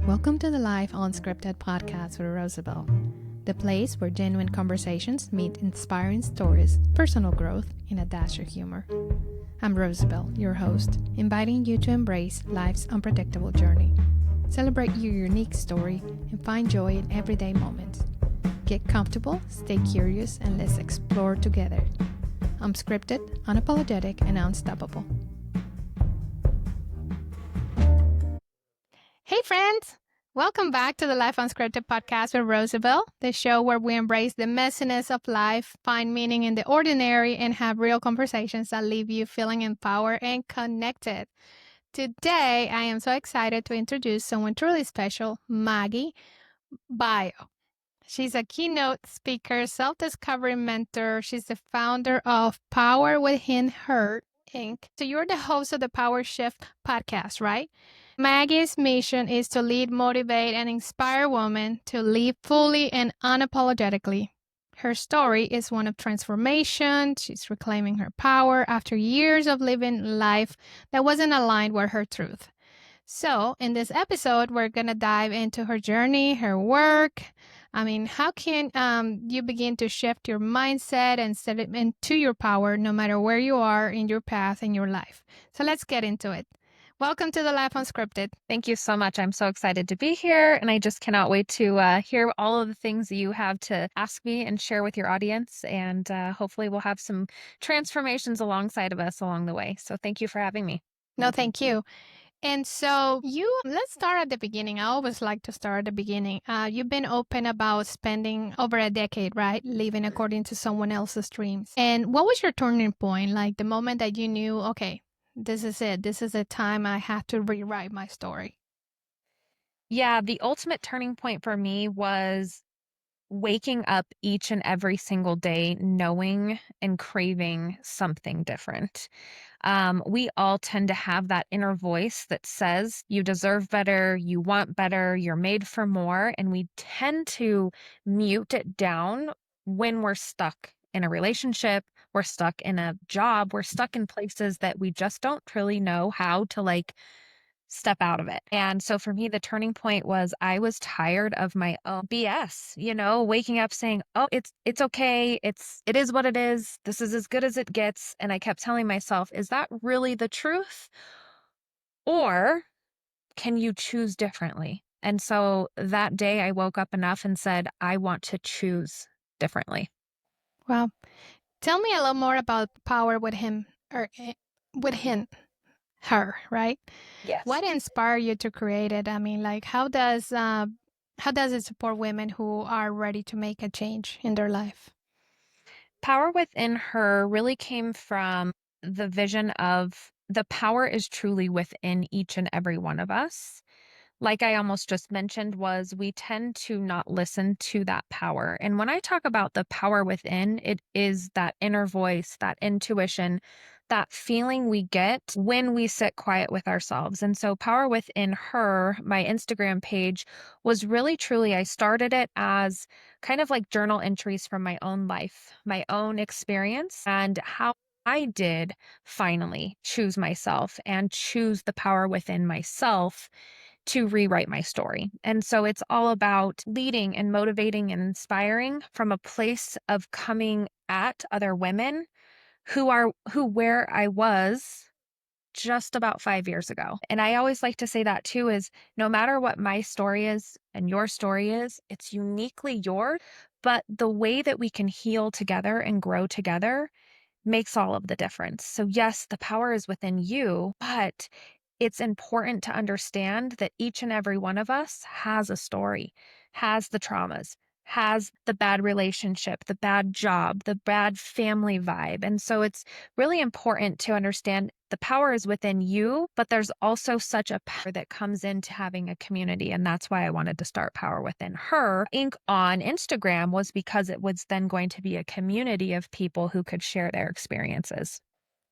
Welcome to the Life Unscripted Podcast with Rosabel, the place where genuine conversations meet inspiring stories, personal growth, and a dash of humor. I'm Rosabel, your host, inviting you to embrace life's unpredictable journey. Celebrate your unique story and find joy in everyday moments. Get comfortable, stay curious, and let's explore together. I'm scripted, unapologetic, and unstoppable. Hey friends! Welcome back to the Life Unscripted Podcast with Rosabel, the show where we embrace the messiness of life, find meaning in the ordinary, and have real conversations that leave you feeling empowered and connected. Today, I am so excited to introduce someone truly special, Maggie Boillot. She's a keynote speaker, self-discovery mentor. She's the founder of Power Within Her, Inc. So you're the host of the Power Shift podcast, right? Maggie's mission is to lead, motivate, and inspire women to live fully and unapologetically. Her story is one of transformation. She's reclaiming her power after years of living life that wasn't aligned with her truth. So, in this episode, we're going to dive into her journey, her work. How can you begin to shift your mindset and set it into your power no matter where you are in your path in your life? So, let's get into it. Welcome to the Life Unscripted. Thank you so much. I'm so excited to be here, and I just cannot wait to hear all of the things that you have to ask me and share with your audience, and hopefully we'll have some transformations alongside of us along the way. So thank you for having me. No, thank you. And so let's start at the beginning. I always like to start at the beginning. You've been open about spending over a decade, right? Living according to someone else's dreams. And what was your turning point? Like the moment that you knew, okay, this is it. This is the time I have to rewrite my story. Yeah, the ultimate turning point for me was waking up each and every single day knowing and craving something different. We all tend to have that inner voice that says you deserve better, you want better, you're made for more, and we tend to mute it down when we're stuck in a relationship, we're stuck in a job, we're stuck in places that we just don't really know how to step out of it. And so for me, the turning point was I was tired of my own BS, waking up saying, oh, it's okay. It is what it is. This is as good as it gets. And I kept telling myself, is that really the truth? Or can you choose differently? And so that day I woke up enough and said, I want to choose differently. Well, tell me a little more about Power with him or with him. Her, right? Yes. What inspired you to create it? How does it support women who are ready to make a change in their life? Power Within Her really came from the vision of the power is truly within each and every one of us. Like I almost just mentioned, was we tend to not listen to that power. And when I talk about the power within, it is that inner voice, that intuition, that feeling we get when we sit quiet with ourselves. And so Power Within Her, my Instagram page, was really truly, I started it as kind of like journal entries from my own life, my own experience, and how I did finally choose myself and choose the power within myself to rewrite my story. And so it's all about leading and motivating and inspiring from a place of coming at other women where I was just about 5 years ago. And I always like to say that too, is no matter what my story is and your story is, it's uniquely yours, but the way that we can heal together and grow together makes all of the difference. So yes, the power is within you, but it's important to understand that each and every one of us has a story, has the traumas, has the bad relationship, the bad job, the bad family vibe. And so it's really important to understand the power is within you, but there's also such a power that comes into having a community. And that's why I wanted to start Power Within Her Inc. on Instagram, was because it was then going to be a community of people who could share their experiences.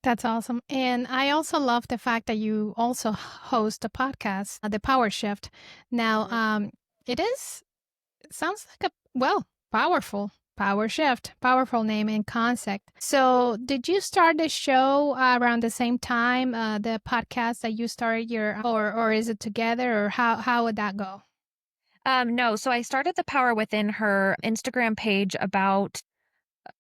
That's awesome. And I also love the fact that you also host a podcast, The Power Shift. Now, it sounds like powerful. Power Shift, powerful name and concept. So, did you start the show around the same time, the podcast that you started or is it together, or how would that go? No, so I started the Power Within Her Instagram page about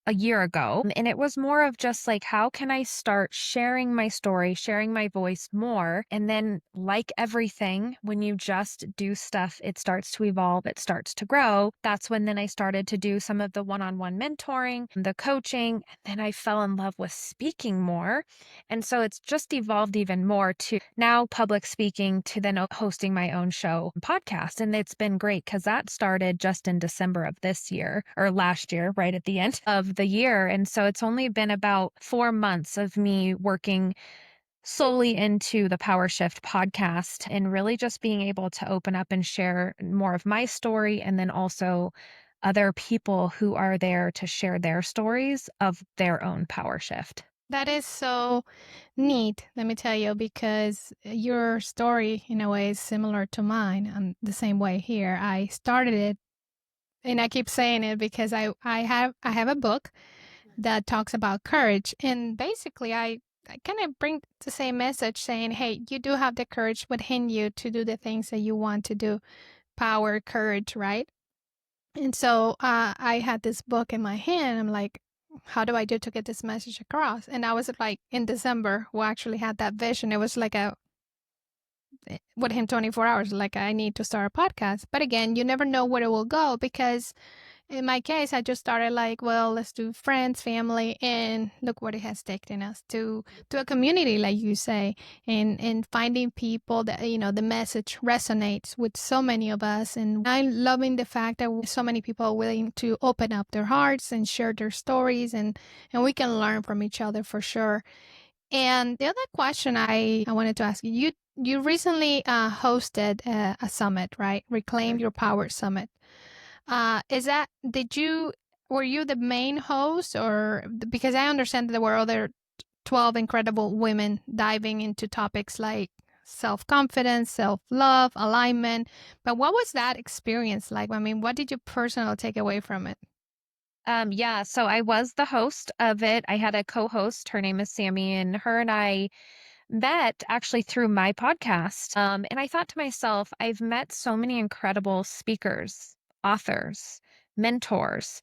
a year ago. And it was more of just like, how can I start sharing my story, sharing my voice more? And then, like everything, when you just do stuff, it starts to evolve, it starts to grow. That's when then I started to do some of the one on one mentoring, the coaching. And then I fell in love with speaking more. And so it's just evolved even more to now public speaking to then hosting my own show podcast. And it's been great because that started just in December of this year or last year, right at the end of the year. And so it's only been about 4 months of me working solely into the Power Shift podcast and really just being able to open up and share more of my story and then also other people who are there to share their stories of their own power shift. That is so neat, let me tell you, because your story, in a way, is similar to mine. I'm the same way here. I started it, and I keep saying it because I have a book that talks about courage, and basically, I kind of bring the same message, saying, "Hey, you do have the courage within you to do the things that you want to do. Power, courage, right?" And so I had this book in my hand. I'm like, how do I do to get this message across? And I was like, in December, we actually had that vision. It was like within 24 hours, like, I need to start a podcast. But again, you never know where it will go, because in my case, I just started like, well, let's do friends, family, and look what it has taken us to a community, like you say, and finding people that, the message resonates with so many of us. And I'm loving the fact that so many people are willing to open up their hearts and share their stories, and we can learn from each other for sure. And the other question I wanted to ask you, you recently hosted a summit, right? Reclaim Your Power Summit. Is that did you were you the main host, or because I understand that there were other 12 incredible women diving into topics like self-confidence, self-love, alignment, but what was that experience like? I mean, what did you personally take away from it? Yeah, so I was the host of it. I had a co-host. Her name is Sammy, and her and I met actually through my podcast. And I thought to myself, I've met so many incredible speakers, authors, mentors,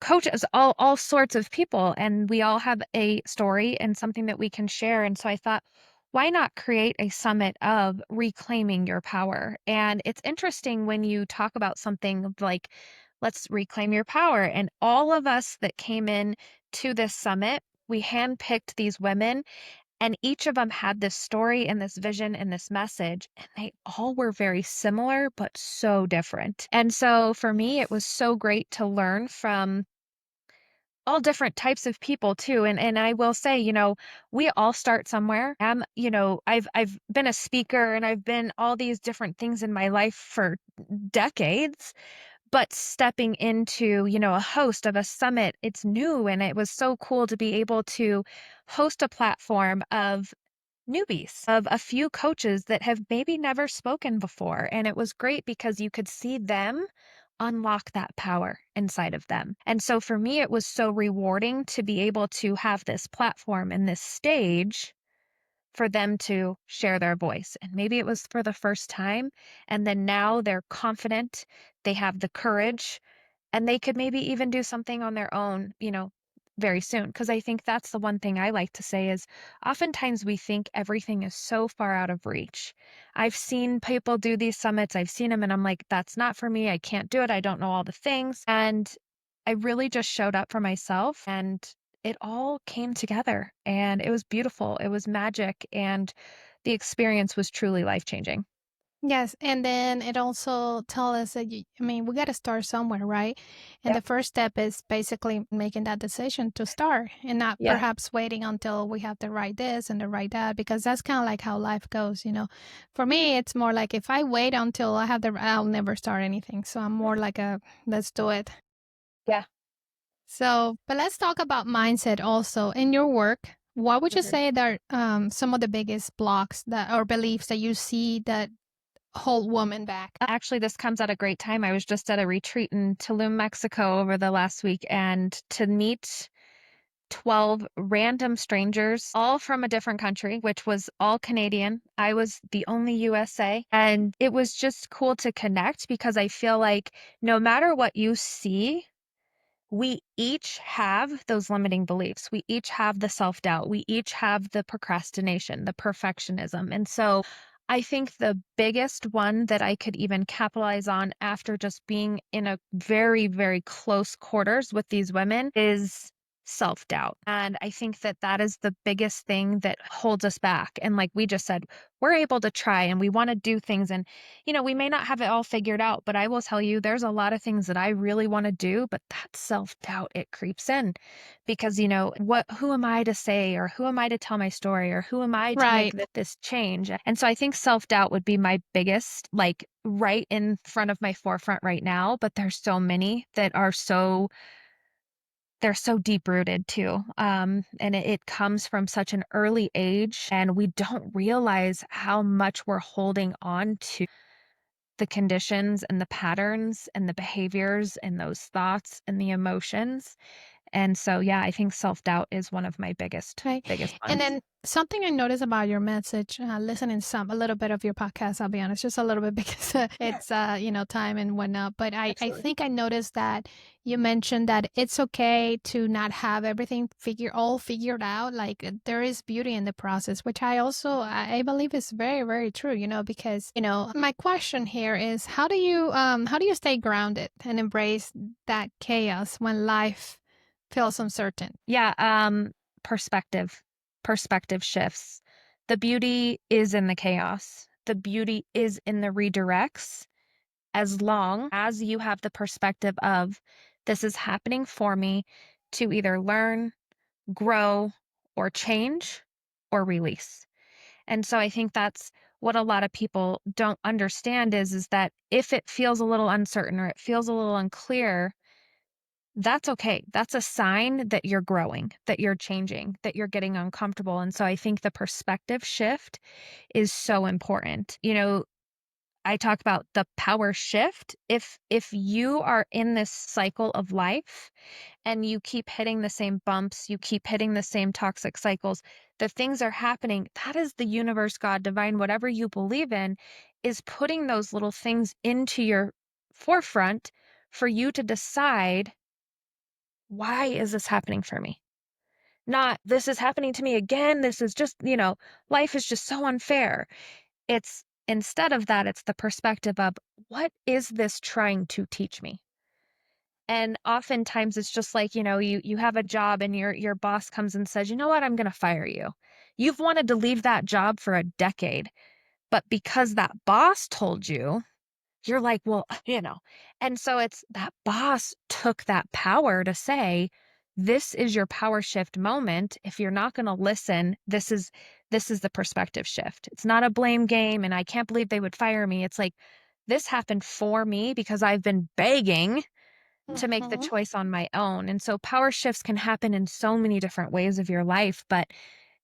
coaches, all sorts of people, and we all have a story and something that we can share. And so I thought, why not create a summit of reclaiming your power? And it's interesting when you talk about something like, let's reclaim your power. And all of us that came in to this summit, we handpicked these women and each of them had this story and this vision and this message, and they all were very similar, but so different. And so for me, it was so great to learn from all different types of people too. And I will say, we all start somewhere. I've been a speaker and I've been all these different things in my life for decades, but stepping into, a host of a summit, it's new. And it was so cool to be able to host a platform of newbies, of a few coaches that have maybe never spoken before. And it was great because you could see them unlock that power inside of them. And so for me, it was so rewarding to be able to have this platform and this stage for them to share their voice. And maybe it was for the first time. And then now they're confident, they have the courage, and they could maybe even do something on their own, very soon. Because I think that's the one thing I like to say is oftentimes we think everything is so far out of reach. I've seen people do these summits, I've seen them, and I'm like, that's not for me. I can't do it. I don't know all the things. And I really just showed up for myself and it all came together and it was beautiful. It was magic. And the experience was truly life changing. Yes, and then it also tell us that I mean, we got to start somewhere, right? And the Yep. first step is basically making that decision to start, and not Yeah. perhaps waiting until we have the right this and the right that, because that's kind of like how life goes. For me, it's more like, if I wait until I have I'll never start anything. So I'm more like a, let's do it. Yeah. So, but let's talk about mindset also in your work. What would you Mhm. say that some of the biggest blocks that or beliefs that you see that hold woman back? Actually, this comes at a great time. I was just at a retreat in Tulum, Mexico over the last week, and to meet 12 random strangers, all from a different country, which was all Canadian. I was the only USA. And it was just cool to connect because I feel like no matter what you see, we each have those limiting beliefs. We each have the self doubt. We each have the procrastination, the perfectionism. And so I think the biggest one that I could even capitalize on after just being in a very, very close quarters with these women is self doubt. And I think that that is the biggest thing that holds us back. And like we just said, we're able to try and we want to do things. And we may not have it all figured out, but I will tell you there's a lot of things that I really want to do, but that self-doubt, it creeps in because, who am I to say, or who am I to tell my story, or who am I to make Right. this change? And so I think self-doubt would be my biggest, like right in front of my forefront right now, but there's so many that are they're so deep rooted too. And it comes from such an early age, and we don't realize how much we're holding on to the conditions and the patterns and the behaviors and those thoughts and the emotions. And so, yeah, I think self-doubt is one of my Right. biggest And ones. then something I noticed about your message, listening a little bit of your podcast, I'll be honest, just a little bit because it's, time and whatnot. But I Absolutely. think I noticed that you mentioned that it's okay to not have everything all figured out. Like there is beauty in the process, which I believe is very, very true, because, my question here is how do you stay grounded and embrace that chaos when life feels uncertain? Yeah, perspective. Perspective shifts. The beauty is in the chaos. The beauty is in the redirects as long as you have the perspective of this is happening for me to either learn, grow, or change or release. And so I think that's what a lot of people don't understand is that if it feels a little uncertain or it feels a little unclear, that's okay. That's a sign that you're growing, that you're changing, that you're getting uncomfortable. And so I think the perspective shift is so important. I talk about the power shift. If you are in this cycle of life and you keep hitting the same bumps, you keep hitting the same toxic cycles, the things are happening. That is the universe, God, divine, whatever you believe in, is putting those little things into your forefront for you to decide, why is this happening for me? Not, this is happening to me again. This is just, life is just so unfair. It's instead of that, it's the perspective of, what is this trying to teach me? And oftentimes it's just like, you have a job and your boss comes and says, "You know what? I'm going to fire you." You've wanted to leave that job for a decade, but because that boss told you, you're like, "Well, And so it's that boss took that power to say, "This is your power shift moment. If you're not going to listen, this is the perspective shift." It's not a blame game and I can't believe they would fire me. It's like, this happened for me because I've been begging to make the Mhm. choice on my own. And so power shifts can happen in so many different ways of your life, but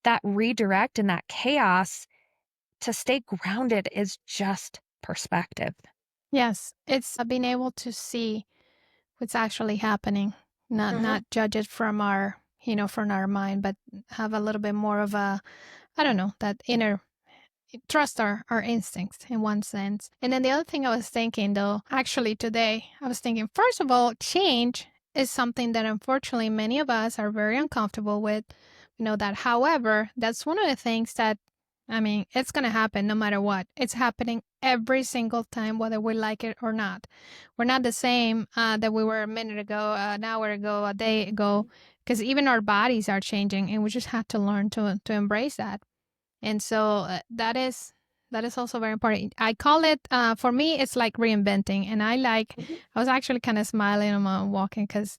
that redirect and that chaos, to stay grounded, is just perspective. Yes, it's being able to see what's actually happening, Mhm. not judge it from from our mind, but have a little bit more of a, I don't know, that inner trust our instincts in one sense. And then the other thing I was thinking though, actually today, I was thinking, first of all, change is something that unfortunately many of us are very uncomfortable with. That, however, that's one of the things that, I mean, it's going to happen no matter what. It's happening every single time, whether we like it or not. We're not the same that we were a minute ago, an hour ago, a day ago, because even our bodies are changing, and we just have to learn to embrace that. And so that is also very important. I call it, for me, it's like reinventing. And Mhm. I was actually kind of smiling on my walking because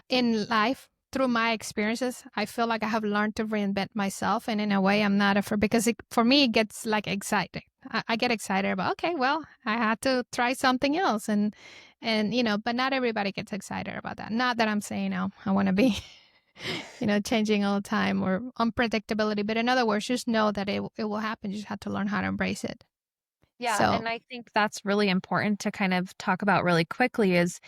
in life, through my experiences, I feel like I have learned to reinvent myself. And in a way, I'm not afraid because for me, it gets like exciting. I get excited about, okay, well, I had to try something else. But not everybody gets excited about that. Not that I'm saying, I want to be changing all the time or unpredictability. But in other words, just know that it will happen. You just have to learn how to embrace it. Yeah, So, and I think that's really important to kind of talk about really quickly is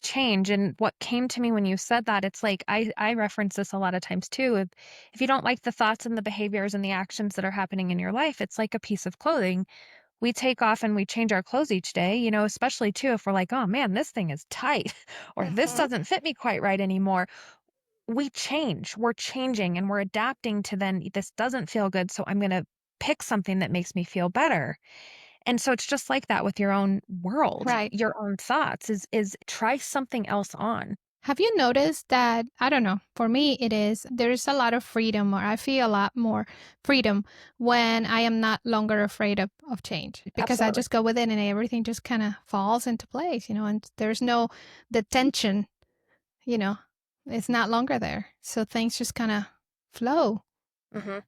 change. And what came to me when you said that, it's like I reference this a lot of times too. If you don't like the thoughts and the behaviors and the actions that are happening in your life, it's like a piece of clothing. We take off and we change our clothes each day, especially too if we're like, "Oh man, this thing is tight," or "This mhm, doesn't fit me quite right anymore." We change. We're changing and we're adapting to then this doesn't feel good, so I'm going to pick something that makes me feel better. And so it's just like that with your own world, right. your own thoughts is try something else on. Have you noticed that? I don't know. For me, it is there's a lot of freedom, or I feel a lot more freedom when I am not longer afraid of change because I Absolutely. just go with it and everything just kind of falls into place, and there's no the tension, you know, it's not longer there. So things just kind of flow Mhm.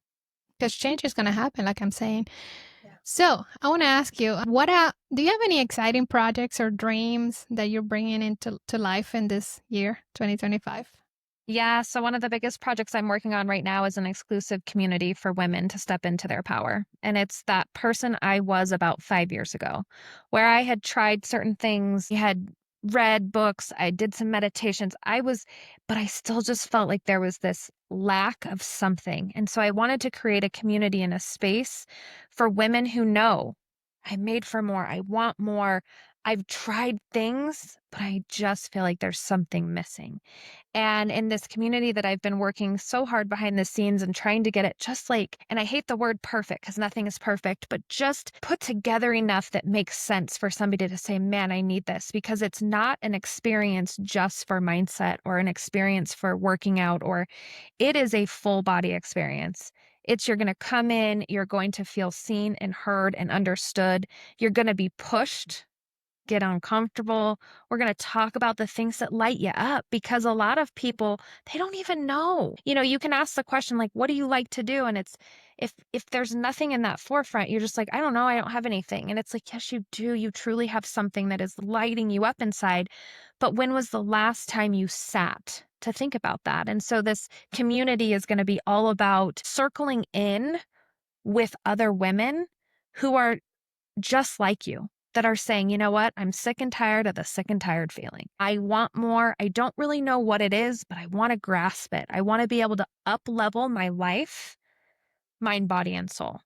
because change is going to happen, like I'm saying. Yeah. So I want to ask you, do you have any exciting projects or dreams that you're bringing into to life in this year, 2025? Yeah, so one of the biggest projects I'm working on right now is an exclusive community for women to step into their power. And it's that person I was about 5 years ago, where I had tried certain things, I had read books, I did some meditations. But I still just felt like there was this lack of something. And so I wanted to create a community and a space for women who know I'm made for more, I want more. I've tried things, but I just feel like there's something missing. And in this community that I've been working so hard behind the scenes and trying to get it just like, and I hate the word perfect because nothing is perfect, but just put together enough that makes sense for somebody to say, man, I need this, because it's not an experience just for mindset or an experience for working out, or it is a full body experience. You're going to come in, you're going to feel seen and heard and understood. You're going to be pushed, get uncomfortable. We're going to talk about the things that light you up, because a lot of people, they don't even know. You can ask the question like, what do you like to do? And it's if there's nothing in that forefront, you're just like, I don't know, I don't have anything. And it's like, yes, you do. You truly have something that is lighting you up inside. But when was the last time you sat to think about that? And so this community is going to be all about circling in with other women who are just like you, that are saying, you know what? I'm sick and tired of the sick and tired feeling. I want more. I don't really know what it is, but I want to grasp it. I want to be able to up level my life, mind, body, and soul.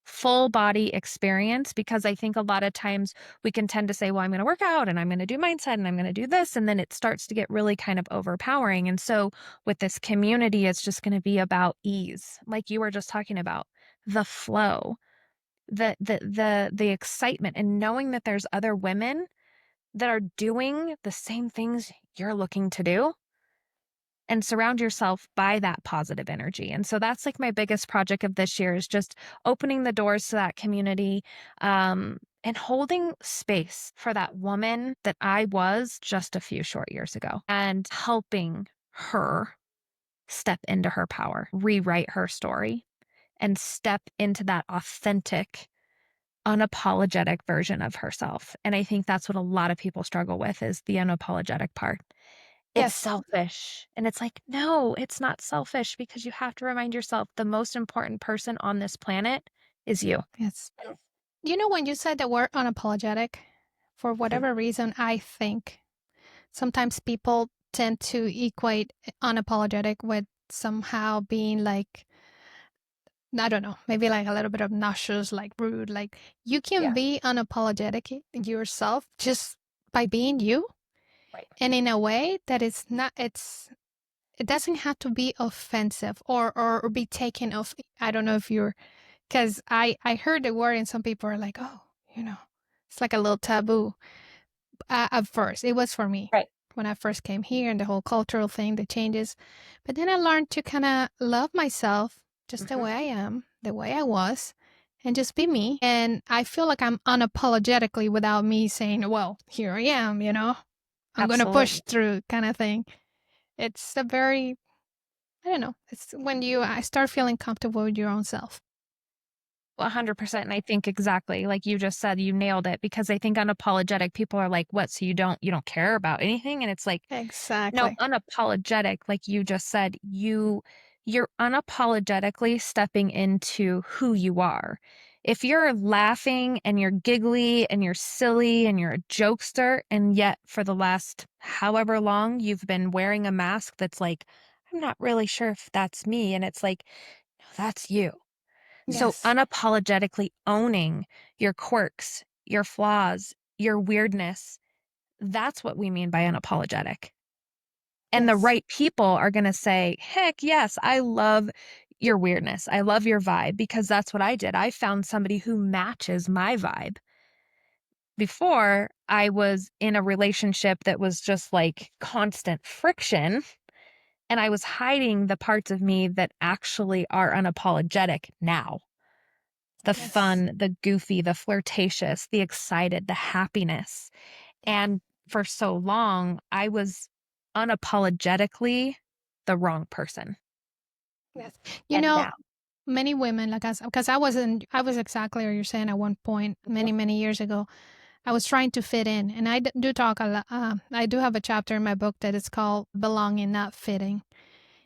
Full body experience, because I think a lot of times we can tend to say, well, I'm going to work out and I'm going to do mindset and I'm going to do this. And then it starts to get really kind of overpowering. And so with this community, it's just going to be about ease, like you were just talking about, the flow, the excitement, and knowing that there's other women that are doing the same things you're looking to do, and surround yourself by that positive energy. And so that's like my biggest project of this year, is just opening the doors to that community, and holding space for that woman that I was just a few short years ago, and helping her step into her power, rewrite her story, and step into that authentic, unapologetic version of herself. And I think that's what a lot of people struggle with, is the unapologetic part. It's Yes. selfish. And it's like, no, it's not selfish, because you have to remind yourself the most important person on this planet is you. Yes. When you said the word unapologetic, for Mhm. whatever reason, I think sometimes people tend to equate unapologetic with somehow being like, I don't know, maybe like a little bit obnoxious, like rude. Like you can Yeah, be unapologetic yourself just by being you. right. And in a way that it's not, it doesn't have to be offensive or be taken off. I don't know if you're, because I heard the word and some people are like, oh, it's like a little taboo. At first, it was for me Right. when I first came here and the whole cultural thing, the changes. But then I learned to kind of love myself just the Hmm. way I am, the way I was, and just be me. And I feel like I'm unapologetically without me saying, well, here I am, I'm going to push Absolutely. through kind of thing. It's a very, I don't know, it's when I start feeling comfortable with your own self. 100%. And I think exactly like you just said, you nailed it, because I think unapologetic people are like, what? So you don't care about anything? And it's like, no, Exactly. unapologetic, like you just said, you're unapologetically stepping into who you are. If you're laughing and you're giggly and you're silly and you're a jokester, and yet for the last however long you've been wearing a mask that's like, I'm not really sure if that's me. And it's like, no, that's you. So Yes. unapologetically owning your quirks, your flaws, your weirdness, that's what we mean by unapologetic. And the Yes. right people are going to say, heck yes, I love your weirdness. I love your vibe, because that's what I did. I found somebody who matches my vibe. Before, I was in a relationship that was just like constant friction, and I was hiding the parts of me that actually are unapologetic now. The Yes. fun, the goofy, the flirtatious, the excited, the happiness. And for so long, I was unapologetically the wrong person. Yes. And now, Many women like us, because I was exactly what you're saying at one point mhm, many years ago. I was trying to fit in, and do talk a lot. I do have a chapter in my book that is called "Belonging, Not Fitting,"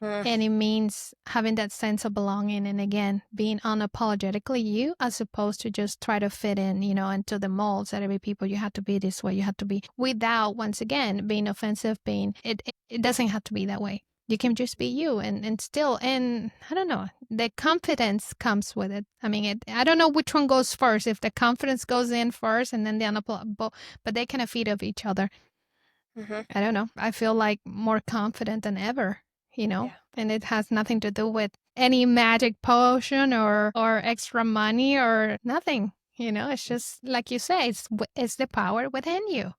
mm, and it means having that sense of belonging, and again, being unapologetically you, as opposed to just try to fit in, into the molds that every people you have to be this way, you have to be, without once again being offensive, being it doesn't have to be that way. You can just be you, and still, and I don't know, the confidence comes with it. I mean, I don't know which one goes first, if the confidence goes in first and then the unapologetic, but they kind of feed off each other. mhm, I don't know. I feel like more confident than ever, yeah. and it has nothing to do with any magic potion or extra money or nothing. It's just like you say, it's the power within you.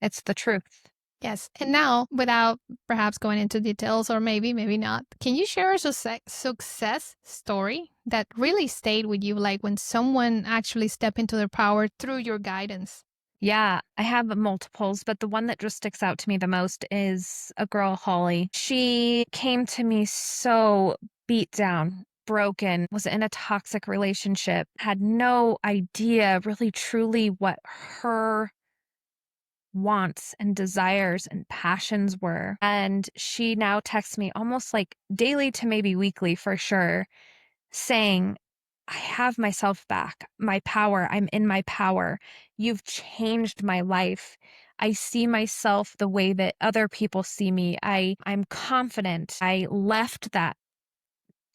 It's the truth. Yes. And now, without perhaps going into details, or maybe not, can you share a success story that really stayed with you, like when someone actually stepped into their power through your guidance? Yeah, I have multiples, but the one that just sticks out to me the most is a girl, Holly. She came to me so beat down, broken, was in a toxic relationship, had no idea really truly what her wants and desires and passions were. And she now texts me almost like daily to maybe weekly for sure, saying, I have myself back, my power. I'm in my power. You've changed my life. I see myself the way that other people see me. I'm confident. I left that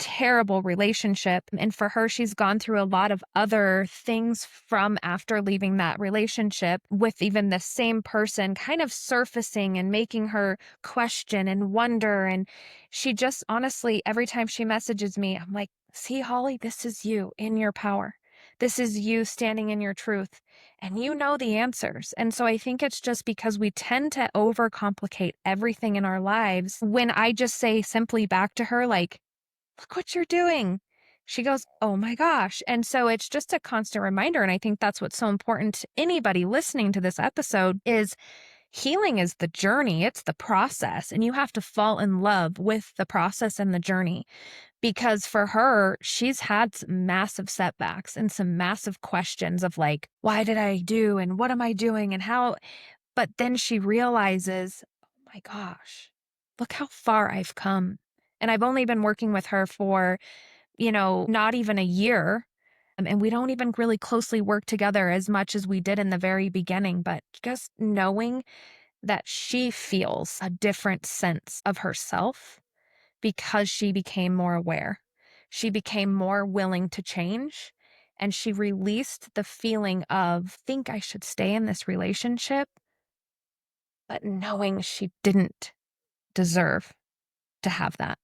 terrible relationship. And for her, she's gone through a lot of other things from after leaving that relationship, with even the same person kind of surfacing and making her question and wonder. And she just honestly, every time she messages me, I'm like, see, Holly, this is you in your power. This is you standing in your truth, and you know the answers. And so I think it's just because we tend to overcomplicate everything in our lives. When I just say simply back to her, like, look what you're doing. She goes, oh my gosh. And so it's just a constant reminder. And I think that's what's so important to anybody listening to this episode is healing is the journey. It's the process. And you have to fall in love with the process and the journey, because for her, she's had some massive setbacks and some massive questions of like, why did I do? And what am I doing? And how, but then she realizes, oh my gosh, look how far I've come. And I've only been working with her for, not even a year. And we don't even really closely work together as much as we did in the very beginning. But just knowing that she feels a different sense of herself because she became more aware, she became more willing to change. And she released the feeling of, think I should stay in this relationship, but knowing she didn't deserve to have that.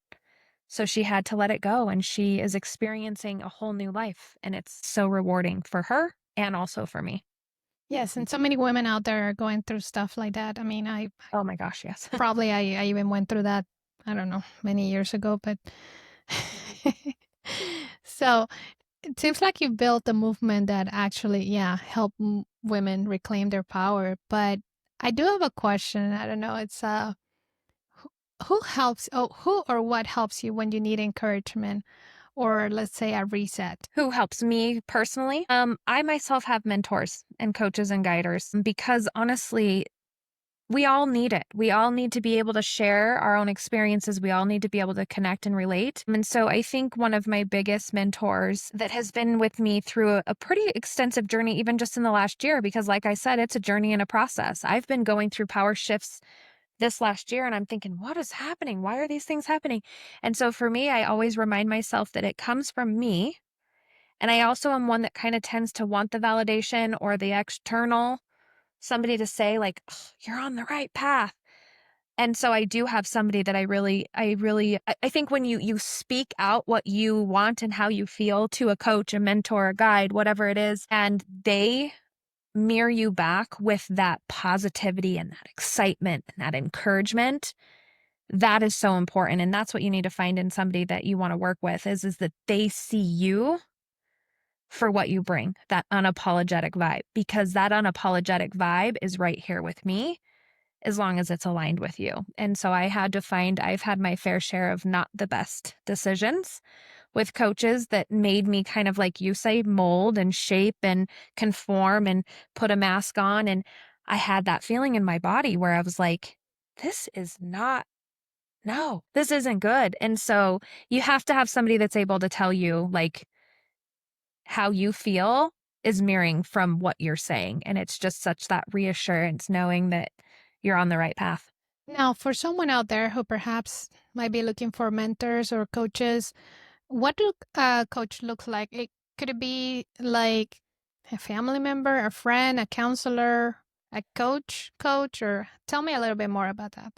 So she had to let it go, and she is experiencing a whole new life. And it's so rewarding for her and also for me. Yes, and so many women out there are going through stuff like that. I mean, I Oh my gosh, yes. probably I even went through that, I don't know, many years ago, but so it seems like you built a movement that actually, yeah, help women reclaim their power. But I do have a question. I don't know. It's who, who helps? Oh, who or what helps you when you need encouragement, or let's say a reset? Who helps me personally? I myself have mentors and coaches and guiders, because honestly, We all need it. We all need to be able to share our own experiences. We all need to be able to connect and relate. And so I think one of my biggest mentors that has been with me through a pretty extensive journey, even just in the last year, because like I said, it's a journey and a process. I've been going through power shifts this last year and I'm thinking, what is happening? Why are these things happening? And so for me, I always remind myself that it comes from me. And I also am one that kind of tends to want the validation or the external, somebody to say like, "Ugh, you're on the right path." And so I do have somebody that I think when you speak out what you want and how you feel to a coach, a mentor, a guide, whatever it is, and they mirror you back with that positivity and that excitement and that encouragement, that is so important. And that's what you need to find in somebody that you want to work with is that they see you for what you bring, that unapologetic vibe, because that unapologetic vibe is right here with me as long as it's aligned with you. And so I had to find, I've had my fair share of not the best decisions with coaches that made me kind of like you say, mold and shape and conform and put a mask on. And I had that feeling in my body where I was like, this is not, no, this isn't good. And so you have to have somebody that's able to tell you like how you feel is mirroring from what you're saying. And it's just such that reassurance knowing that you're on the right path. Now, for someone out there who perhaps might be looking for mentors or coaches, what do a coach look like? Could it be like a family member, a friend, a counselor, a coach, or tell me a little bit more about that.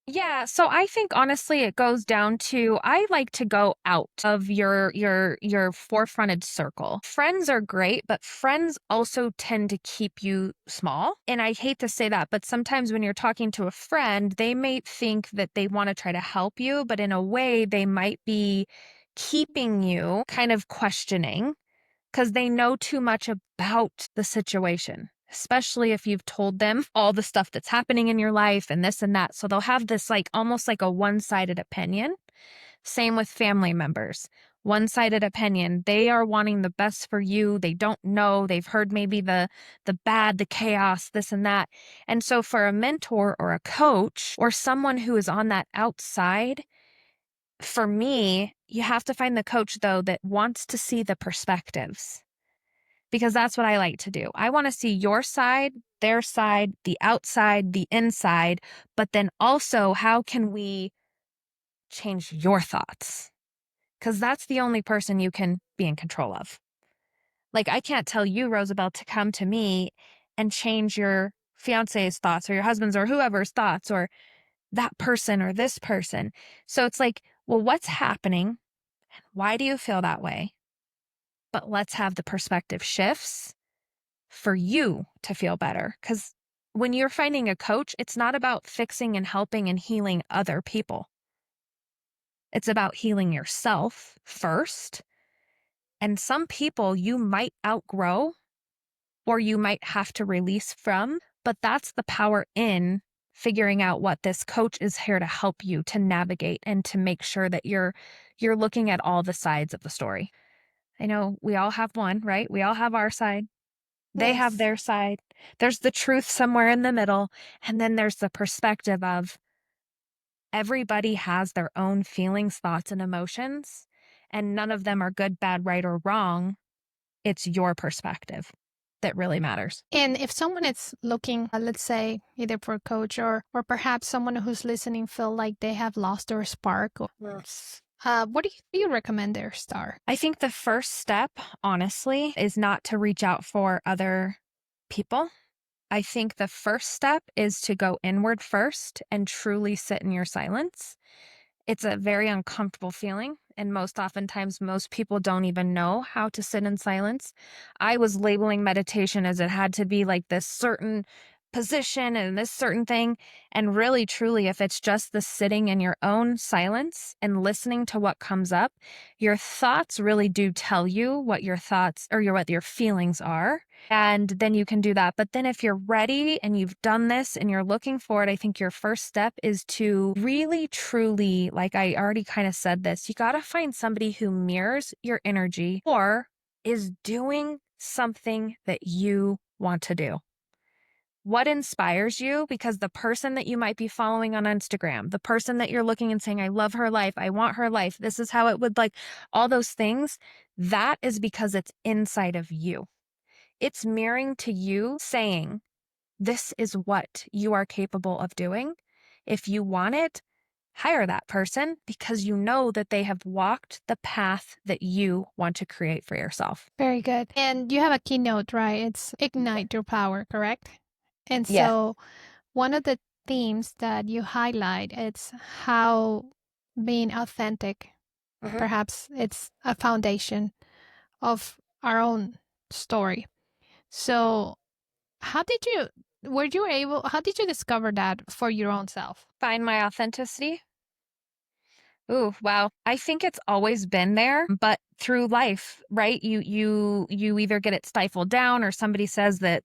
Yeah, so I think honestly it goes down to I like to go out of your forefronted circle. Friends are great, but friends also tend to keep you small. And I hate to say that, but sometimes when you're talking to a friend, they may think that they want to try to help you, but in a way they might be keeping you kind of questioning because they know too much about the situation, especially if you've told them all the stuff that's happening in your life and this and that. So they'll have this like almost like a one-sided opinion. Same with family members. One-sided opinion. They are wanting the best for you. They don't know. They've heard maybe the bad, the chaos, this and that. And so for a mentor or a coach or someone who is on that outside, for me, you have to find the coach though that wants to see the perspectives because that's what I like to do. I want to see your side, their side, the outside, the inside, but then also how can we change your thoughts? Because that's the only person you can be in control of. Like, I can't tell you, Rosabel, to come to me and change your fiance's thoughts or your husband's or whoever's thoughts or that person or this person. So it's like, well, what's happening? Why do you feel that way? But let's have the perspective shifts for you to feel better. Because when you're finding a coach, it's not about fixing and helping and healing other people. It's about healing yourself first. And some people you might outgrow or you might have to release from, but that's the power in figuring out what this coach is here to help you to navigate and to make sure that you're looking at all the sides of the story. I know we all have one, right? We all have our side. They have Yes. their side. There's the truth somewhere in the middle. And then there's the perspective of everybody has their own feelings, thoughts, and emotions. And none of them are good, bad, right, or wrong. It's your perspective that really matters. And if someone is looking, let's say, either for a coach or perhaps someone who's listening feel like they have lost their spark, or, what do you recommend their start? I think the first step, honestly, is not to reach out for other people. I think the first step is to go inward first and truly sit in your silence. It's a very uncomfortable feeling. And most oftentimes, most people don't even know how to sit in silence. I was labeling meditation as it had to be like this certain position and this certain thing. And really, truly, if it's just the sitting in your own silence and listening to what comes up, your thoughts really do tell you what your thoughts or what your feelings are. And then you can do that. But then if you're ready and you've done this and you're looking for it, I think your first step is to really, truly, like I already kind of said this, you got to find somebody who mirrors your energy or is doing something that you want to do. What inspires you? Because the person that you might be following on Instagram, the person that you're looking and saying, I love her life, I want her life, this is how it would like, all those things, that is because it's inside of you. It's mirroring to you saying, this is what you are capable of doing. If you want it, hire that person because you know that they have walked the path that you want to create for yourself. Very good. And you have a keynote, right? It's ignite your power, correct? And Yeah. so one of the themes that you highlight, it's how being authentic, Mhm. perhaps it's a foundation of our own story. So how did you discover that for your own self? Find my authenticity. Ooh, wow. I think it's always been there, but through life, right? You either get it stifled down or somebody says that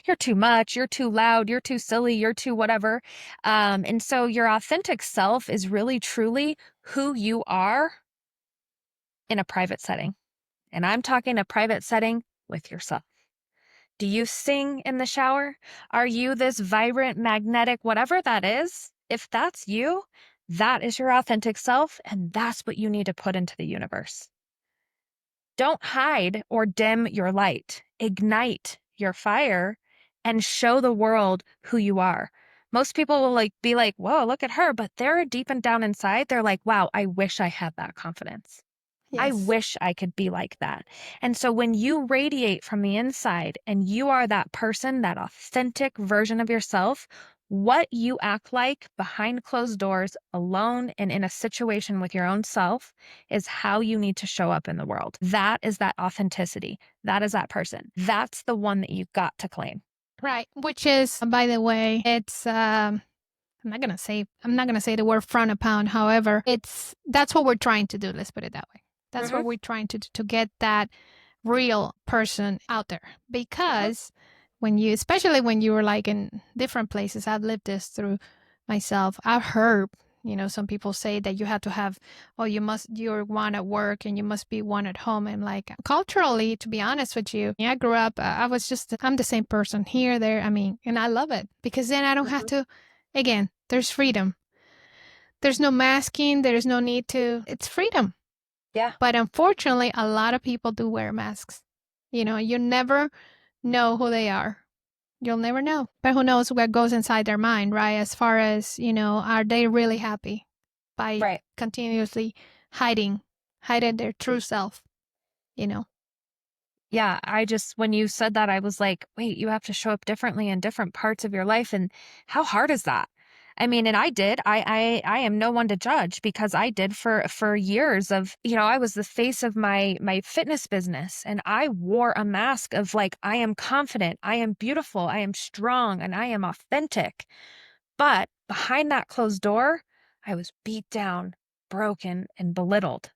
you're too much, you're too loud, you're too silly, you're too whatever. And so your authentic self is really truly who you are in a private setting. And I'm talking a private setting with yourself. Do you sing in the shower? Are you this vibrant, magnetic, whatever that is? If that's you, that is your authentic self, and that's what you need to put into the universe. Don't hide or dim your light. Ignite your fire and show the world who you are. Most people will be like, whoa, look at her. But they're deep and down inside, they're like, wow, I wish I had that confidence. I Yes. wish I could be like that. And so when you radiate from the inside and you are that person, that authentic version of yourself, what you act like behind closed doors, alone and in a situation with your own self is how you need to show up in the world. That is that authenticity. That is that person. That's the one that you've got to claim. Right. Which is, by the way, it's I'm not gonna say the word frown upon. However, that's what we're trying to do. Let's put it that way. That's Mm-hmm, what we're trying to do, to get that real person out there. mm-hmm. Because especially when you were like in different places, I've lived this through myself. I've heard, some people say that you have to have, oh, you're one at work and you must be one at home. And like culturally, to be honest with you, I grew up, I'm the same person here, there. I mean, and I love it because then I don't have to, again, there's freedom. There's no masking. There's no need it's freedom. Yeah. But unfortunately, a lot of people do wear masks. You never know who they are. You'll never know. But who knows what goes inside their mind, right? As far as, are they really happy by Right. continuously hiding their true self, you know? Yeah, when you said that, I was like, wait, you have to show up differently in different parts of your life. And how hard is that? I mean, and I did. I am no one to judge because I did for years of, I was the face of my fitness business and I wore a mask of like, I am confident, I am beautiful, I am strong, and I am authentic. But behind that closed door, I was beat down, broken, and belittled.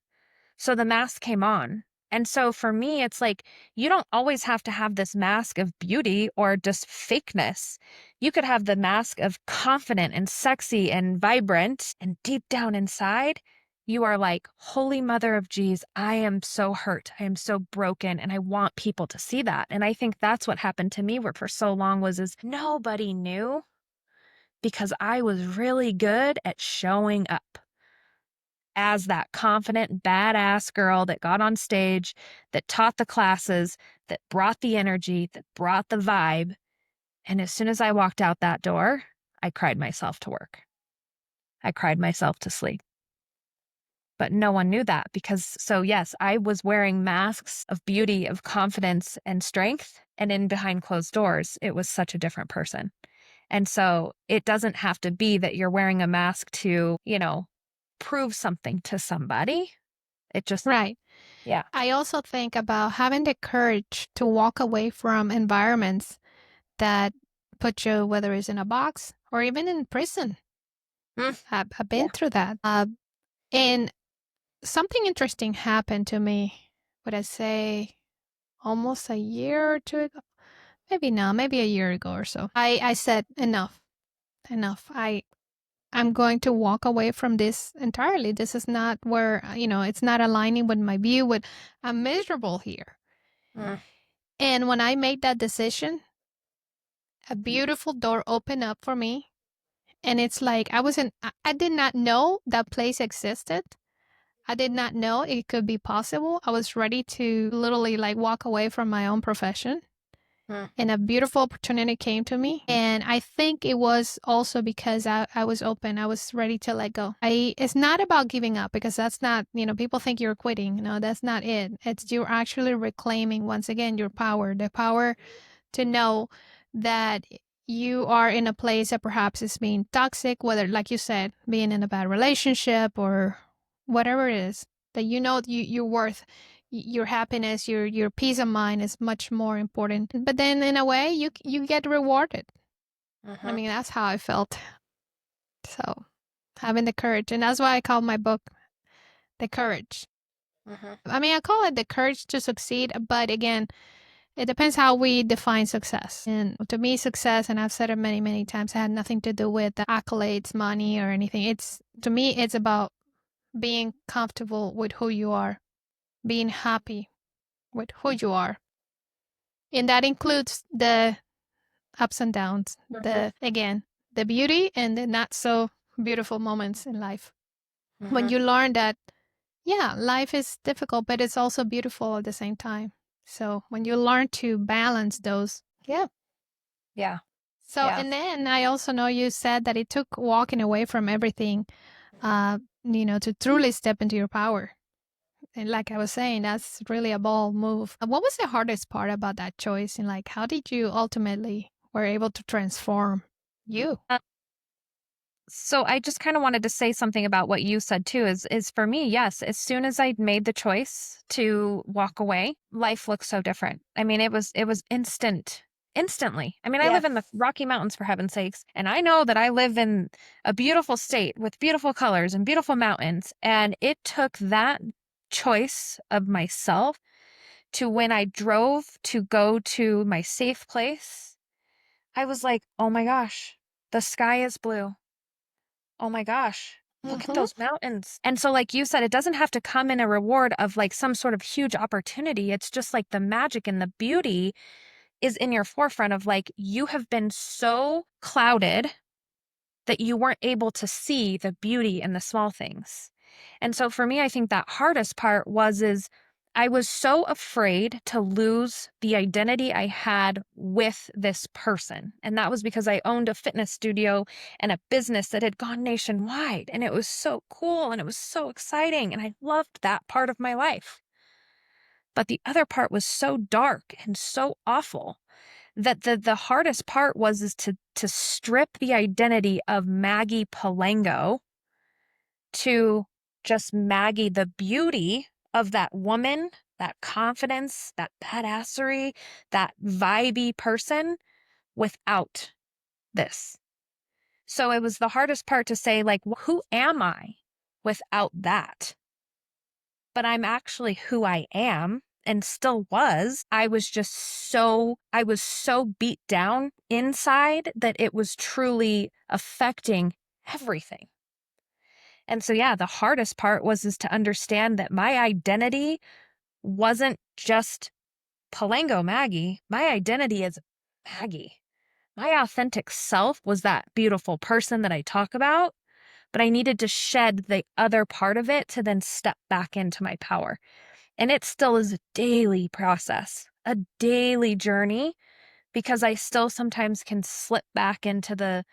So the mask came on. And so for me, it's like, you don't always have to have this mask of beauty or just fakeness. You could have the mask of confident and sexy and vibrant, and deep down inside, you are like, Holy Mother of Jeez, I am so hurt. I am so broken. And I want people to see that. And I think that's what happened to me where for so long is nobody knew because I was really good at showing up as that confident, badass girl that got on stage, that taught the classes, that brought the energy, that brought the vibe. And as soon as I walked out that door, I cried myself to work. I cried myself to sleep. But no one knew that so yes, I was wearing masks of beauty, of confidence and strength. And in behind closed doors, it was such a different person. And so it doesn't have to be that you're wearing a mask to, prove something to somebody. It just, Right. yeah. I also think about having the courage to walk away from environments that put you, whether it's in a box or even in prison. Mm, I've been yeah. through that. And something interesting happened to me, would I say, almost a year or two ago? Maybe not, maybe a year ago or so. I said, enough, enough. I'm going to walk away from this entirely. This is not where, it's not aligning with my view. I'm miserable here. Mm, And when I made that decision, a beautiful door opened up for me. And it's like I did not know that place existed. I did not know it could be possible. I was ready to literally like walk away from my own profession. Mm. And a beautiful opportunity came to me. And I think it was also because I was open. I was ready to let go. It's not about giving up, because that's not, people think you're quitting. No, that's not it. It's you're actually reclaiming once again your power, the power to know that you are in a place that perhaps is being toxic, whether, like you said, being in a bad relationship or whatever it is, that you're worth your happiness, your peace of mind is much more important. But then in a way, you get rewarded. I mean, that's how I felt. So having the courage, and that's why I call my book The Courage. I mean, I call it The Courage to Succeed, but again, it depends how we define success. And to me, success, and I've said it many, many times, had nothing to do with the accolades, money, or anything. To me, it's about being comfortable with who you are, being happy with who you are. And that includes the ups and downs, the beauty and the not so beautiful moments in life. When you learn that, yeah, life is difficult, but it's also beautiful at the same time. So when you learn to balance those, yeah. Yeah. So, Yeah. and then I also know you said that it took walking away from everything, to truly step into your power. And like I was saying, that's really a bold move. What was the hardest part about that choice? And like, how did you ultimately were able to transform you? So I just kind of wanted to say something about what you said too, is for me, yes, as soon as I made the choice to walk away, life looked so different. I mean, it was instantly. I mean, I live in the Rocky Mountains, for heaven's sakes, and I know that I live in a beautiful state with beautiful colors and beautiful mountains, and it took that choice of myself to when I drove to go to my safe place, I was like, "Oh my gosh, the sky is blue. Oh my gosh, look at those mountains." And so, like you said, it doesn't have to come in a reward of like some sort of huge opportunity. It's just like the magic and the beauty is in your forefront of like, you have been so clouded that you weren't able to see the beauty in the small things. And so for me, I think that hardest part is I was so afraid to lose the identity I had with this person. And that was because I owned a fitness studio and a business that had gone nationwide. And it was so cool and it was so exciting. And I loved that part of my life. But the other part was so dark and so awful that the hardest part is to strip the identity of Maggie Palengo to just Maggie, the beauty of that woman, that confidence, that badassery, that vibey person without this. So it was the hardest part to say, like, who am I without that? But I'm actually who I am and still was. I was so beat down inside that it was truly affecting everything. And so, yeah, the hardest part is to understand that my identity wasn't just Palengo Maggie. My identity is Maggie. My authentic self was that beautiful person that I talk about, but I needed to shed the other part of it to then step back into my power. And it still is a daily process, a daily journey, because I still sometimes can slip back into the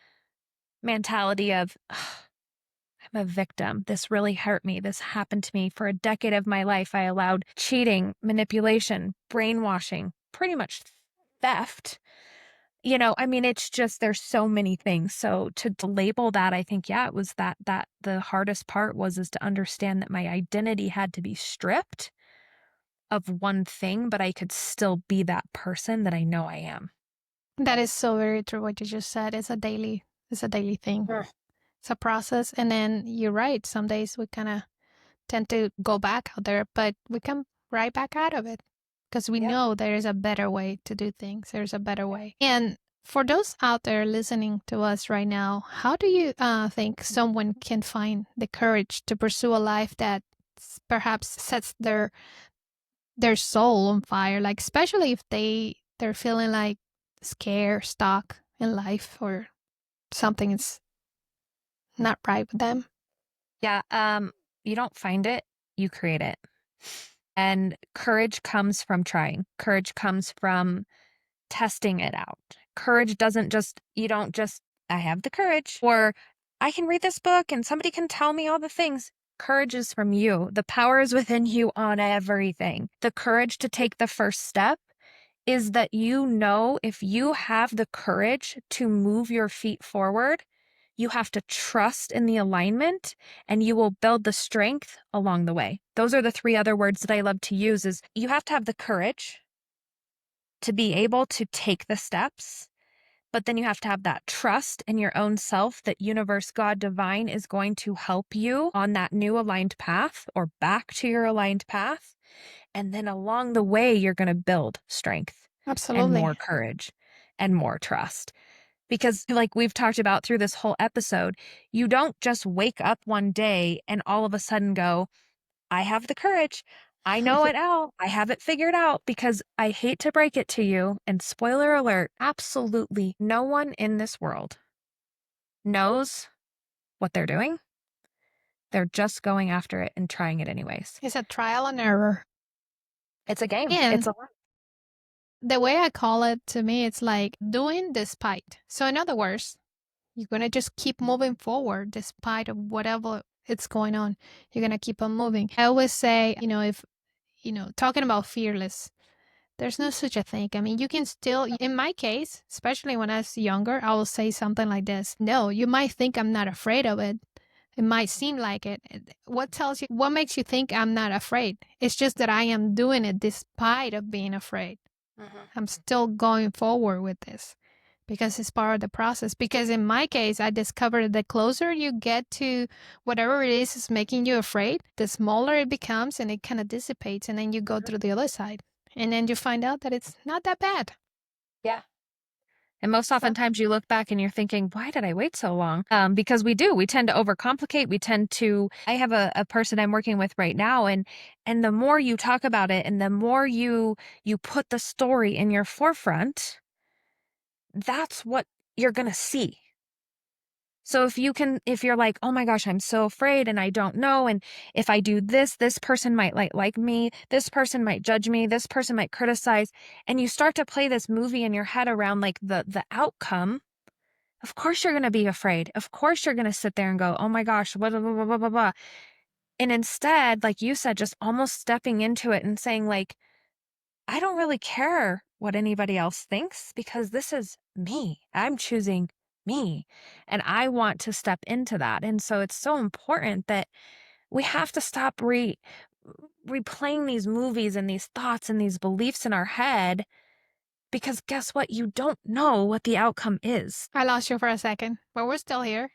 mentality of, I'm a victim. This really hurt me. This happened to me. For a decade of my life, I allowed cheating, manipulation, brainwashing, pretty much theft. I mean, it's just, there's so many things. So to label that, I think, yeah, it was that the hardest part is to understand that my identity had to be stripped of one thing, but I could still be that person that I know I am. That is so very true what you just said. It's a daily thing. It's a process. And then you're right. Some days we kind of tend to go back out there, but we come right back out of it because we know there is a better way to do things. There's a better way. And for those out there listening to us right now, how do you think someone can find the courage to pursue a life that perhaps sets their soul on fire? Like, especially if they're feeling like scared, stuck, in life or something is not right with them. Yeah, you don't find it, you create it. And courage comes from trying. Courage comes from testing it out. Courage doesn't just, you don't just, I have the courage, or I can read this book and somebody can tell me all the things. Courage is from you. The power is within you on everything. The courage to take the first step is that you know if you have the courage to move your feet forward, you have to trust in the alignment and you will build the strength along the way. Those are the three other words that I love to use is you have to have the courage to be able to take the steps, but then you have to have that trust in your own self that universe, God, divine is going to help you on that new aligned path or back to your aligned path. And then along the way, you're going to build strength and Absolutely. more courage and more trust. Because, like we've talked about through this whole episode, you don't just wake up one day and all of a sudden go, I have the courage. I know it all. I have it figured out. Because I hate to break it to you, and spoiler alert, absolutely no one in this world knows what they're doing. They're just going after it and trying it anyways. It's a trial and error. It's a game. And It's a the way I call it, to me, it's like doing despite. So in other words, you're going to just keep moving forward despite of whatever it's going on. You're going to keep on moving. I always say, if, talking about fearless, there's no such a thing. I mean, you can still, in my case, especially when I was younger, I will say something like this. No, you might think I'm not afraid of it. It might seem like it. What makes you think I'm not afraid? It's just that I am doing it despite of being afraid. I'm still going forward with this because it's part of the process. Because in my case, I discovered the closer you get to whatever it is making you afraid, the smaller it becomes and it kind of dissipates. And then you go through the other side. And then you find out that it's not that bad. Yeah. And most So, oftentimes you look back and you're thinking, why did I wait so long? Because we tend to overcomplicate. I have a person I'm working with right now, and the more you talk about it and the more you put the story in your forefront, that's what you're going to see. So if you're like, oh my gosh, I'm so afraid and I don't know. And if I do this, this person might like me. This person might judge me. This person might criticize. And you start to play this movie in your head around like the outcome. Of course you're going to be afraid. Of course you're going to sit there and go, oh my gosh, blah, blah, blah, blah, blah, blah. And instead, like you said, just almost stepping into it and saying like, I don't really care what anybody else thinks because this is me. I'm choosing me and I want to step into that. And so it's so important that we have to stop replaying these movies and these thoughts and these beliefs in our head because guess what? You don't know what the outcome is. I lost you for a second, but we're still here.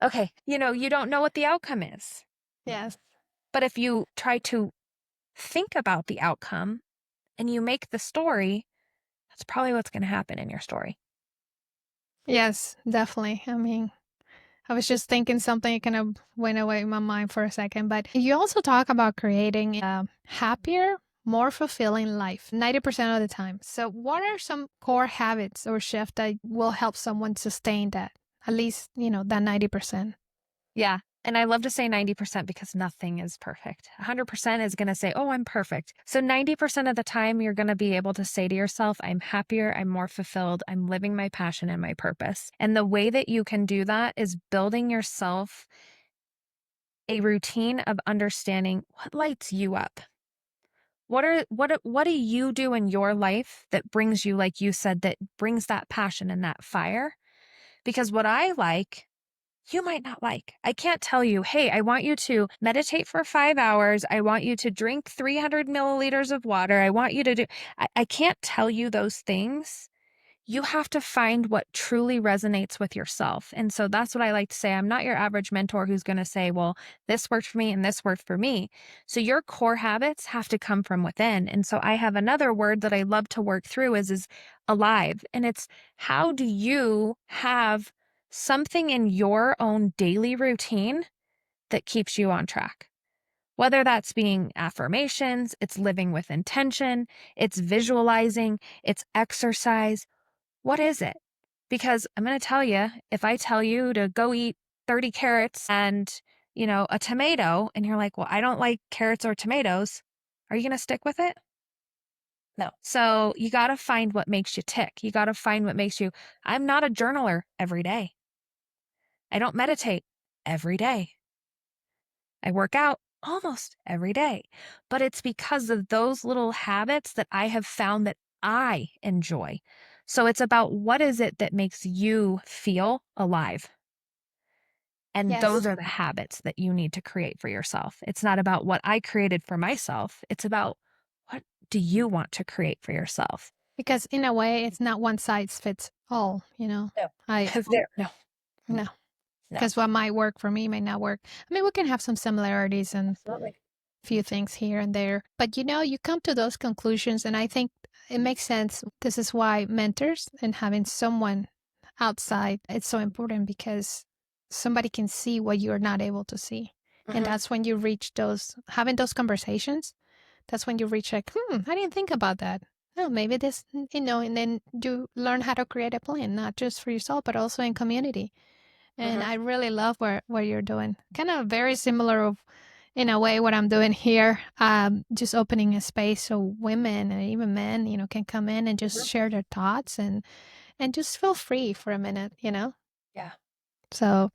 Okay. You don't know what the outcome is. Yes. But if you try to think about the outcome and you make the story, that's probably what's going to happen in your story. Yes, definitely. I mean, I was just thinking something kind of went away in my mind for a second, but you also talk about creating a happier, more fulfilling life 90% of the time. So, what are some core habits or shifts that will help someone sustain that? At least, that 90%. Yeah. And I love to say 90% because nothing is perfect. 100% is going to say, oh, I'm perfect. So 90% of the time, you're going to be able to say to yourself, I'm happier, I'm more fulfilled, I'm living my passion and my purpose. And the way that you can do that is building yourself a routine of understanding what lights you up. What do you do in your life that brings you, like you said, that brings that passion and that fire? Because what I like, you might not like. I can't tell you, hey, I want you to meditate for 5 hours. I want you to drink 300 milliliters of water. I want you to do, I can't tell you those things. You have to find what truly resonates with yourself. And so that's what I like to say. I'm not your average mentor who's going to say, well, this worked for me and this worked for me. So your core habits have to come from within. And so I have another word that I love to work through is alive. And it's how do you have something in your own daily routine that keeps you on track? Whether that's being affirmations, it's living with intention, it's visualizing, it's exercise. What is it? Because I'm going to tell you, if I tell you to go eat 30 carrots and, a tomato, and you're like, well, I don't like carrots or tomatoes, are you going to stick with it? No. So you got to find what makes you tick. You got to find what makes you. I'm not a journaler every day. I don't meditate every day. I work out almost every day, but it's because of those little habits that I have found that I enjoy. So it's about what is it that makes you feel alive? And Yes. those are the habits that you need to create for yourself. It's not about what I created for myself. It's about what do you want to create for yourself? Because in a way, it's not one size fits all, No. I, No. no, No. because what might work for me may not work. I mean, we can have some similarities and Absolutely. few things here and there. But you come to those conclusions, and I think it makes sense. This is why mentors and having someone outside it's so important because somebody can see what you're not able to see. And that's when you reach those having those conversations. That's when you reach like, I didn't think about that. Oh, maybe this, and then you learn how to create a plan, not just for yourself, but also in community. And I really love what you're doing. Kind of very similar of, in a way, what I'm doing here. Just opening a space so women and even men, can come in and just share their thoughts and just feel free for a minute. Yeah. So,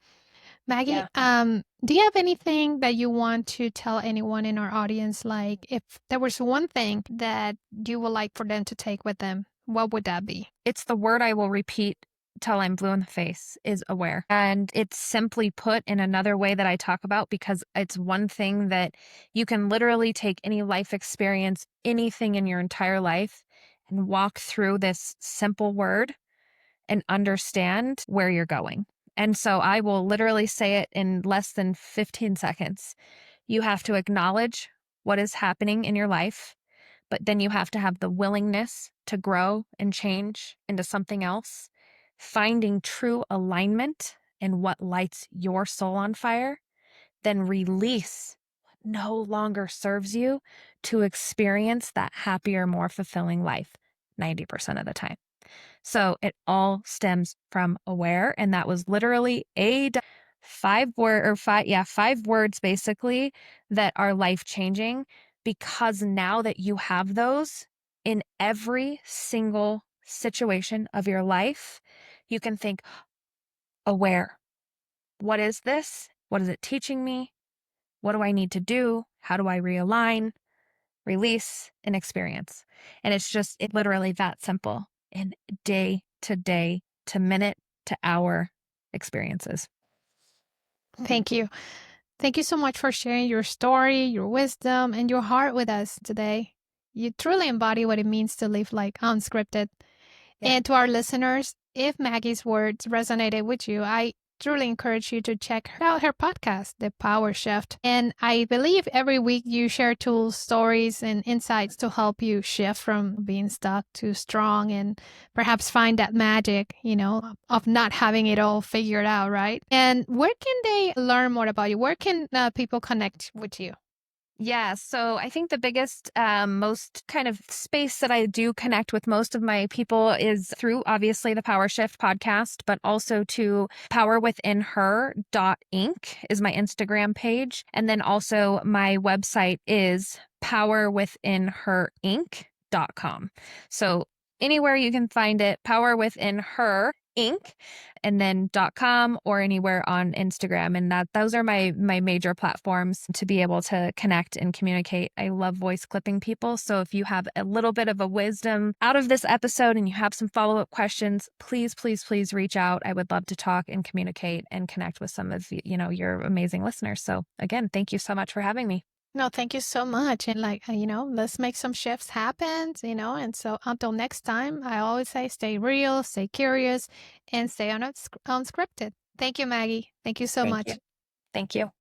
Maggie, Yeah. do you have anything that you want to tell anyone in our audience? Like, if there was one thing that you would like for them to take with them, what would that be? It's the word I will repeat till I'm blue in the face is aware. And it's simply put in another way that I talk about because it's one thing that you can literally take any life experience, anything in your entire life, and walk through this simple word and understand where you're going. And so I will literally say it in less than 15 seconds. You have to acknowledge what is happening in your life, but then you have to have the willingness to grow and change into something else, finding true alignment in what lights your soul on fire, then release what no longer serves you to experience that happier, more fulfilling life 90% of the time. So it all stems from aware. And that was literally five words basically that are life changing because now that you have those in every single situation of your life, you can think aware. What is this? What is it teaching me? What do I need to do? How do I realign, release, and experience? And it's literally that simple in day to minute to hour experiences. Thank you. Thank you so much for sharing your story, your wisdom, and your heart with us today. You truly embody what it means to live like unscripted. Yeah. And to our listeners, if Maggie's words resonated with you, I truly encourage you to check out her podcast, The Power Shift. And I believe every week you share tools, stories, and insights to help you shift from being stuck to strong and perhaps find that magic, of not having it all figured out, right? And where can they learn more about you? Where can people connect with you? Yeah, so I think the biggest, most kind of space that I do connect with most of my people is through obviously the Power Shift podcast, but also to powerwithinher.inc is my Instagram page. And then also my website is powerwithinherinc.com. So anywhere you can find it, Power Within Her Inc. and then .com or anywhere on Instagram. And those are my major platforms to be able to connect and communicate. I love voice clipping people. So if you have a little bit of a wisdom out of this episode and you have some follow-up questions, please, please, please reach out. I would love to talk and communicate and connect with some of your amazing listeners. So again, thank you so much for having me. No, thank you so much. And let's make some shifts happen, And so until next time, I always say stay real, stay curious, and stay unscripted. Thank you, Maggie. Thank you so much. Thank you.